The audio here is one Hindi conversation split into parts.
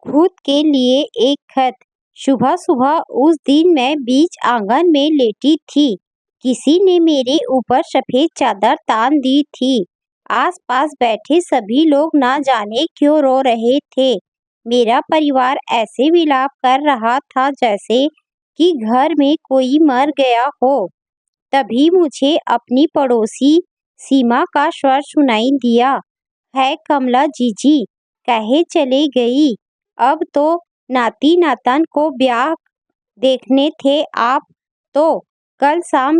खुद के लिए एक खत। सुबह सुबह उस दिन मैं बीच आंगन में लेटी थी। किसी ने मेरे ऊपर सफेद चादर तान दी थी। आसपास बैठे सभी लोग ना जाने क्यों रो रहे थे। मेरा परिवार ऐसे विलाप कर रहा था जैसे कि घर में कोई मर गया हो। तभी मुझे अपनी पड़ोसी सीमा का स्वर सुनाई दिया। है कमला जीजी कहे चले गई। अब तो नाती नातन को ब्याह देखने थे आप तो। कल शाम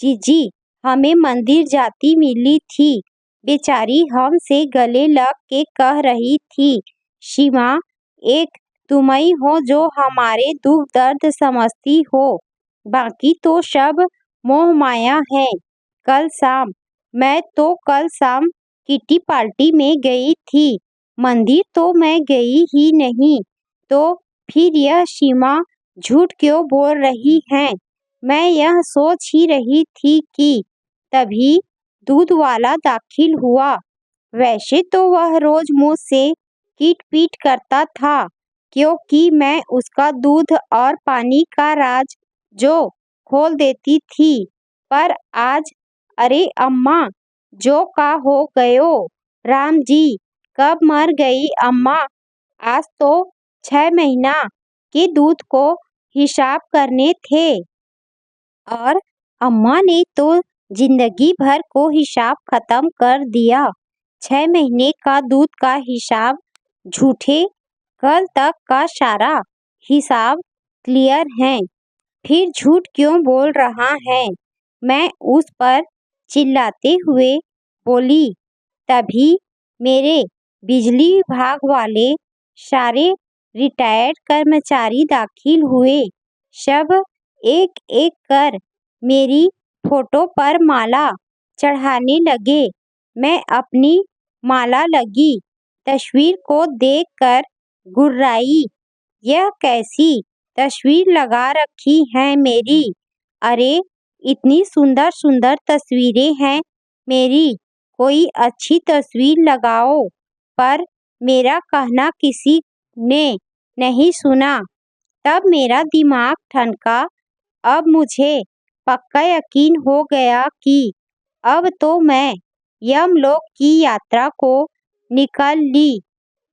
जीजी हमें मंदिर जाती मिली थी। बेचारी हमसे गले लग के कह रही थी, सीमा एक तुम ही हो जो हमारे दुख दर्द समझती हो, बाकी तो सब मोह माया है। कल शाम किटी पार्टी में गई थी। मंदिर तो मैं गई ही नहीं। तो फिर यह सीमा झूठ क्यों बोल रही है। मैं यह सोच ही रही थी कि तभी दूध वाला दाखिल हुआ। वैसे तो वह रोज मुझसे कीट पीट करता था क्योंकि मैं उसका दूध और पानी का राज जो खोल देती थी। पर आज अरे अम्मा जो का हो गयो। राम जी कब मर गई अम्मा। आज तो 6 महीना के दूध को हिसाब करने थे। और अम्मा ने तो जिंदगी भर को हिसाब खत्म कर दिया। 6 महीने का दूध का हिसाब झूठे। कल तक का सारा हिसाब क्लियर है। फिर झूठ क्यों बोल रहा है। मैं उस पर चिल्लाते हुए बोली। तभी मेरे बिजली विभाग वाले सारे रिटायर्ड कर्मचारी दाखिल हुए। सब एक एक कर मेरी फोटो पर माला चढ़ाने लगे। मैं अपनी माला लगी तस्वीर को देखकर गुर्राई। यह कैसी तस्वीर लगा रखी है मेरी। अरे इतनी सुंदर सुंदर तस्वीरें हैं मेरी। कोई अच्छी तस्वीर लगाओ। पर मेरा कहना किसी ने नहीं सुना। तब मेरा दिमाग ठनका। अब मुझे पक्का यकीन हो गया कि अब तो मैं यमलोक की यात्रा को निकल ली।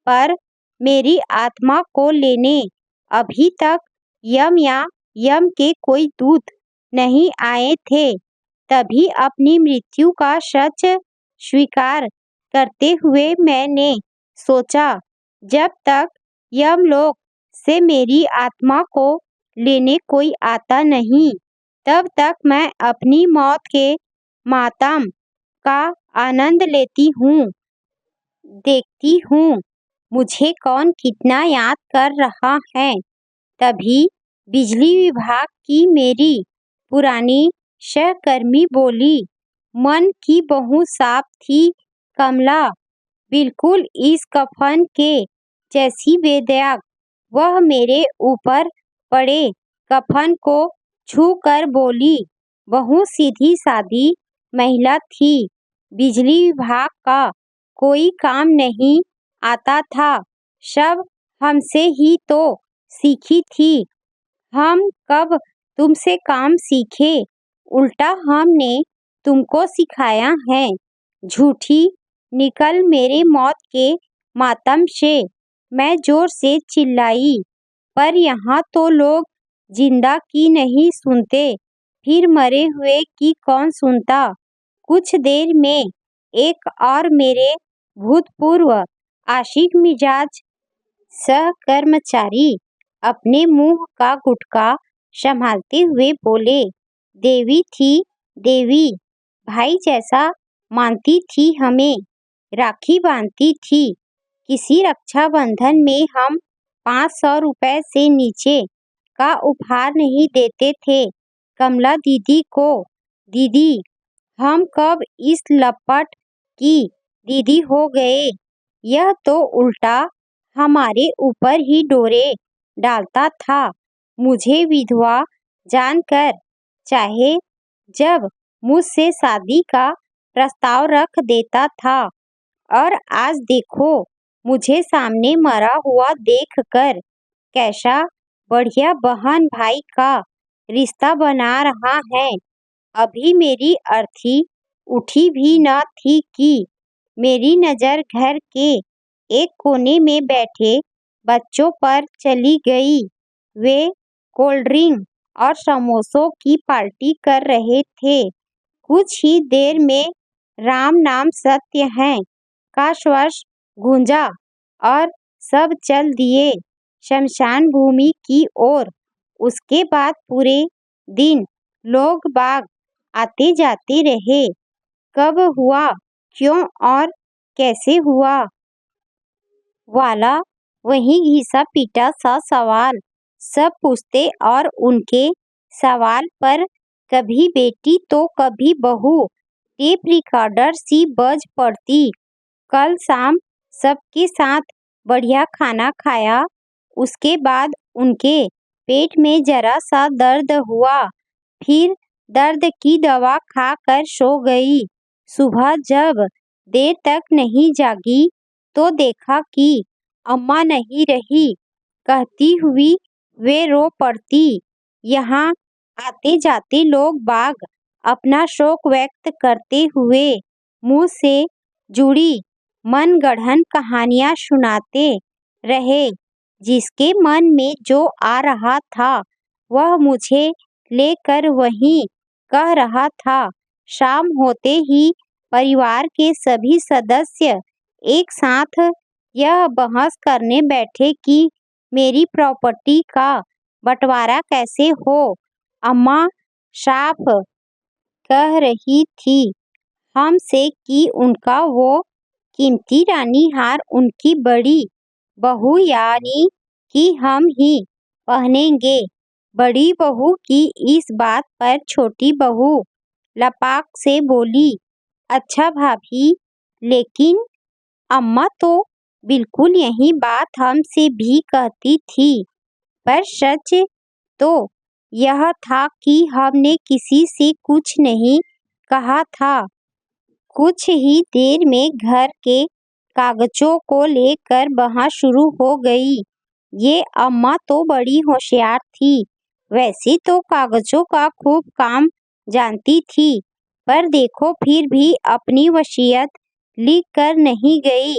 पर मेरी आत्मा को लेने अभी तक यम या यम के कोई दूत नहीं आए थे। तभी अपनी मृत्यु का सच स्वीकार करते हुए मैंने सोचा, जब तक यमलोक से मेरी आत्मा को लेने कोई आता नहीं, तब तक मैं अपनी मौत के मातम का आनंद लेती हूँ। देखती हूँ मुझे कौन कितना याद कर रहा है। तभी बिजली विभाग की मेरी पुरानी सहकर्मी बोली, मन की बहू साफ थी कमला, बिल्कुल इस कफन के जैसी बेधड़क। वह मेरे ऊपर पड़े कफन को छू कर बोली। बहू सीधी सादी महिला थी। बिजली विभाग का कोई काम नहीं आता था। सब हमसे ही तो सीखी थी। हम कब तुमसे काम सीखे। उल्टा हमने तुमको सिखाया है। झूठी निकल मेरे मौत के मातम से मैं जोर से चिल्लाई। पर यहाँ तो लोग जिंदा की नहीं सुनते, फिर मरे हुए की कौन सुनता। कुछ देर में एक और मेरे भूतपूर्व आशिक मिजाज सहकर्मचारी अपने मुंह का गुटखा संभालते हुए बोले, देवी थी देवी, भाई जैसा मानती थी हमें, राखी बांधती थी। किसी रक्षाबंधन में हम 500 रुपए से नीचे का उपहार नहीं देते थे कमला दीदी को। दीदी हम कब इस लपट की दीदी हो गए। यह तो उल्टा हमारे ऊपर ही डोरे डालता था। मुझे विधवा जानकर चाहे जब मुझसे शादी का प्रस्ताव रख देता था। और आज देखो मुझे सामने मरा हुआ देखकर कैसा बढ़िया बहन भाई का रिश्ता बना रहा है। अभी मेरी अर्थी उठी भी न थी कि मेरी नज़र घर के एक कोने में बैठे बच्चों पर चली गई। वे कोल्ड ड्रिंक और समोसों की पार्टी कर रहे थे। कुछ ही देर में राम नाम सत्य है का स्वर गूंजा और सब चल दिए शमशान भूमि की ओर। उसके बाद पूरे दिन लोग बाग आते जाते रहे। कब हुआ, क्यों और कैसे हुआ वाला वही घिसा पीटा सा सवाल सब पूछते और उनके सवाल पर कभी बेटी तो कभी बहू टेप रिकॉर्डर सी बज पड़ती। कल शाम सबके साथ बढ़िया खाना खाया। उसके बाद उनके पेट में जरा सा दर्द हुआ, फिर दर्द की दवा खाकर सो गई। सुबह जब देर तक नहीं जागी तो देखा कि अम्मा नहीं रही। कहती हुई वे रो पड़ती। यहाँ आते जाते लोग बाग अपना शोक व्यक्त करते हुए मुँह से जुड़ी मनगढ़ंत कहानियाँ सुनाते रहे। जिसके मन में जो आ रहा था वह मुझे लेकर वहीं कह रहा था। शाम होते ही परिवार के सभी सदस्य एक साथ यह बहस करने बैठे कि मेरी प्रॉपर्टी का बंटवारा कैसे हो। अम्मा साफ कह रही थी हमसे कि उनका वो कीमती रानी हार उनकी बड़ी बहू यानी कि हम ही पहनेंगे। बड़ी बहू की इस बात पर छोटी बहू लपाक से बोली, अच्छा भाभी, लेकिन अम्मा तो बिल्कुल यही बात हमसे भी कहती थी। पर सच तो यह था कि हमने किसी से कुछ नहीं कहा था। कुछ ही देर में घर के कागजों को लेकर बहस शुरू हो गई। ये अम्मा तो बड़ी होशियार थी। वैसे तो कागजों का खूब काम जानती थी, पर देखो फिर भी अपनी वसीयत लिख कर नहीं गई।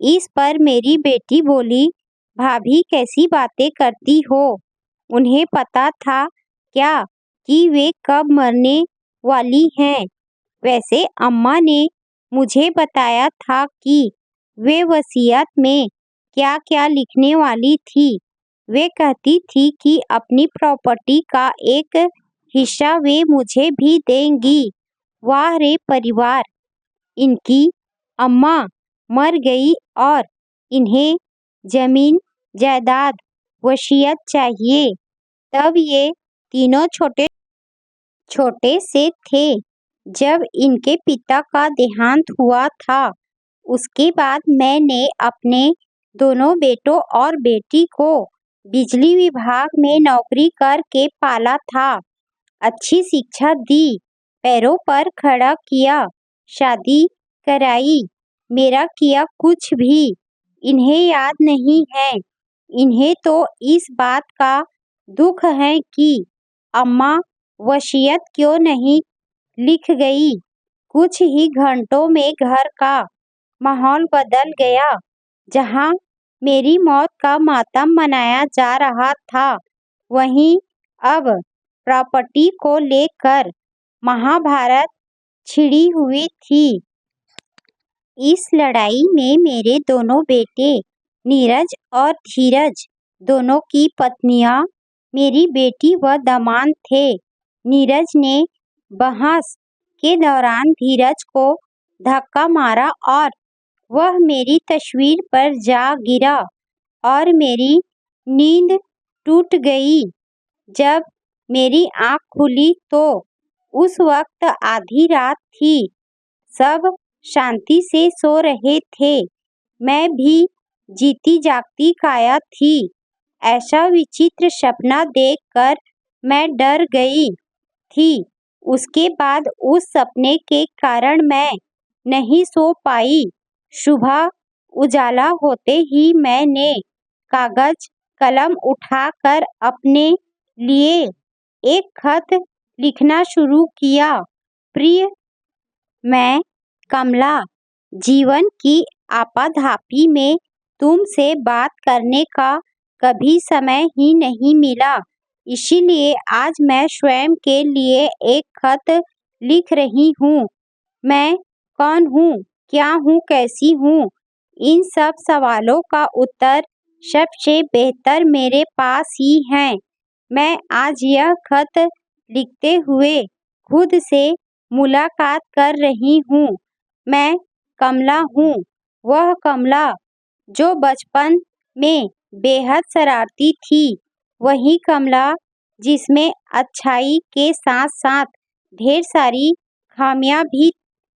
इस पर मेरी बेटी बोली, भाभी कैसी बातें करती हो। उन्हें पता था क्या कि वे कब मरने वाली हैं। वैसे अम्मा ने मुझे बताया था कि वे वसीयत में क्या क्या लिखने वाली थी। वे कहती थी कि अपनी प्रॉपर्टी का एक हिस्सा वे मुझे भी देंगी। वाह रे परिवार, इनकी अम्मा मर गई और इन्हें जमीन जायदाद वसीयत चाहिए। तब ये तीनों छोटे छोटे से थे जब इनके पिता का देहांत हुआ था। उसके बाद मैंने अपने दोनों बेटों और बेटी को बिजली विभाग में नौकरी करके पाला था। अच्छी शिक्षा दी, पैरों पर खड़ा किया, शादी कराई। मेरा किया कुछ भी इन्हें याद नहीं है। इन्हें तो इस बात का दुख है कि अम्मा वसीयत क्यों नहीं लिख गई। कुछ ही घंटों में घर का माहौल बदल गया। जहां मेरी मौत का मातम मनाया जा रहा था, वहीं अब प्रॉपर्टी को लेकर महाभारत छिड़ी हुई थी। इस लड़ाई में मेरे दोनों बेटे नीरज और धीरज दोनों की पत्नियां मेरी बेटी व दामाद थे। नीरज ने बहस के दौरान धीरज को धक्का मारा और वह मेरी तस्वीर पर जा गिरा और मेरी नींद टूट गई। जब मेरी आँख खुली तो उस वक्त आधी रात थी। सब शांति से सो रहे थे। मैं भी जीती जागती काया थी। ऐसा विचित्र सपना देखकर मैं डर गई थी। उसके बाद उस सपने के कारण मैं नहीं सो पाई। सुबह उजाला होते ही मैंने कागज कलम उठाकर अपने लिए एक खत लिखना शुरू किया। प्रिय, मैं कमला, जीवन की आपाधापी में तुमसे बात करने का कभी समय ही नहीं मिला, इसीलिए आज मैं स्वयं के लिए एक खत लिख रही हूँ। मैं कौन हूँ, क्या हूँ, कैसी हूँ, इन सब सवालों का उत्तर सबसे बेहतर मेरे पास ही है। मैं आज यह खत लिखते हुए खुद से मुलाकात कर रही हूँ। मैं कमला हूँ, वह कमला जो बचपन में बेहद शरारती थी, वही कमला जिसमें अच्छाई के साथ साथ ढेर सारी खामियां भी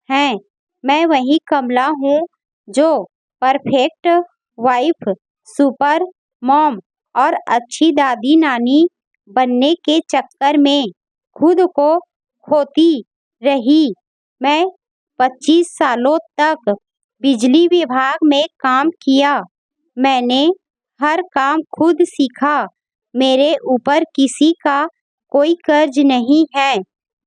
हैं। मैं वही कमला हूँ जो परफेक्ट वाइफ, सुपर मॉम और अच्छी दादी नानी बनने के चक्कर में खुद को खोती रही। मैं 25 सालों तक बिजली विभाग में काम किया। मैंने हर काम खुद सीखा। मेरे ऊपर किसी का कोई कर्ज नहीं है।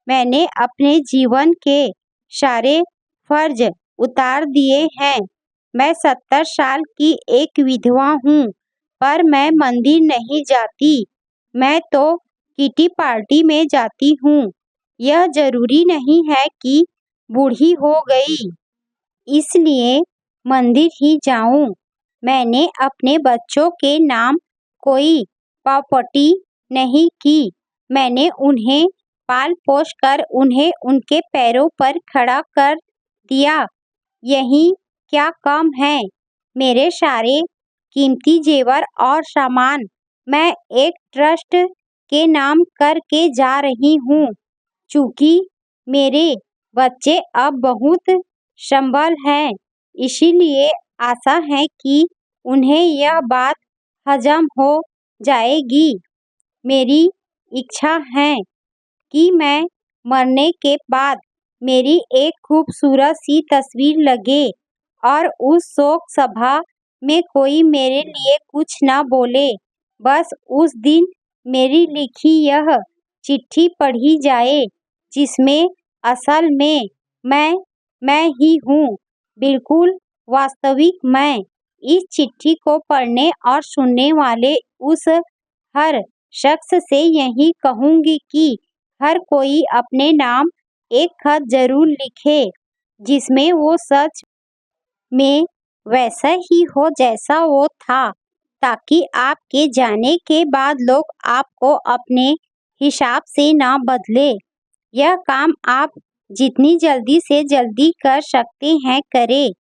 मैंने अपने जीवन के सारे फर्ज उतार दिए हैं। मैं 70 साल की एक विधवा हूँ, पर मैं मंदिर नहीं जाती। मैं तो किटी पार्टी में जाती हूँ। यह जरूरी नहीं है कि बूढ़ी हो गई इसलिए मंदिर ही जाऊं। मैंने अपने बच्चों के नाम कोई प्रॉपर्टी नहीं की। मैंने उन्हें पाल पोस कर उन्हें उनके पैरों पर खड़ा कर दिया। यही क्या कम है। मेरे सारे कीमती जेवर और सामान मैं एक ट्रस्ट के नाम करके जा रही हूँ। चूंकि मेरे बच्चे अब बहुत संभल हैं, इसीलिए आशा है कि उन्हें यह बात हजम हो जाएगी। मेरी इच्छा है कि मैं मरने के बाद मेरी एक खूबसूरत सी तस्वीर लगे और उस शोक सभा में कोई मेरे लिए कुछ ना बोले। बस उस दिन मेरी लिखी यह चिट्ठी पढ़ी जाए, जिसमें असल में मैं ही हूँ, बिल्कुल वास्तविक मैं। इस चिट्ठी को पढ़ने और सुनने वाले उस हर शख्स से यही कहूँगी कि हर कोई अपने नाम एक खत जरूर लिखे, जिसमें वो सच में वैसा ही हो जैसा वो था, ताकि आपके जाने के बाद लोग आपको अपने हिसाब से ना बदले। यह काम आप जितनी जल्दी से जल्दी कर सकते हैं करें,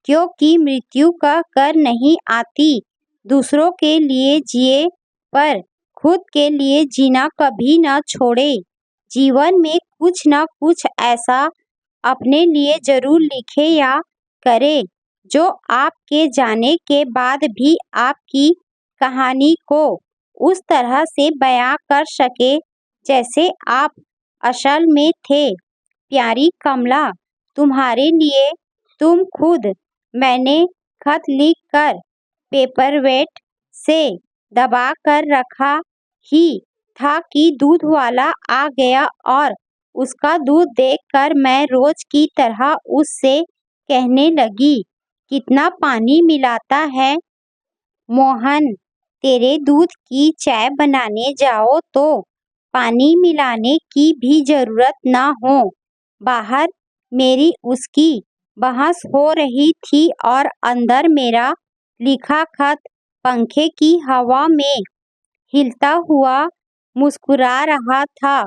क्योंकि मृत्यु का कर नहीं आती। दूसरों के लिए जिए, पर खुद के लिए जीना कभी ना छोड़े। जीवन में कुछ ना कुछ ऐसा अपने लिए जरूर लिखे या करे जो आपके जाने के बाद भी आपकी कहानी को उस तरह से बयां कर सके जैसे आप असल में थे। प्यारी कमला, तुम्हारे लिए तुम खुद। मैंने खत लिख कर पेपरवेट से दबा कर रखा ही था कि दूध वाला आ गया और उसका दूध देखकर मैं रोज की तरह उससे कहने लगी, कितना पानी मिलाता है मोहन। तेरे दूध की चाय बनाने जाओ तो पानी मिलाने की भी जरूरत ना हो। बाहर मेरी उसकी बहस हो रही थी और अंदर मेरा लिखा खत पंखे की हवा में हिलता हुआ मुस्कुरा रहा था।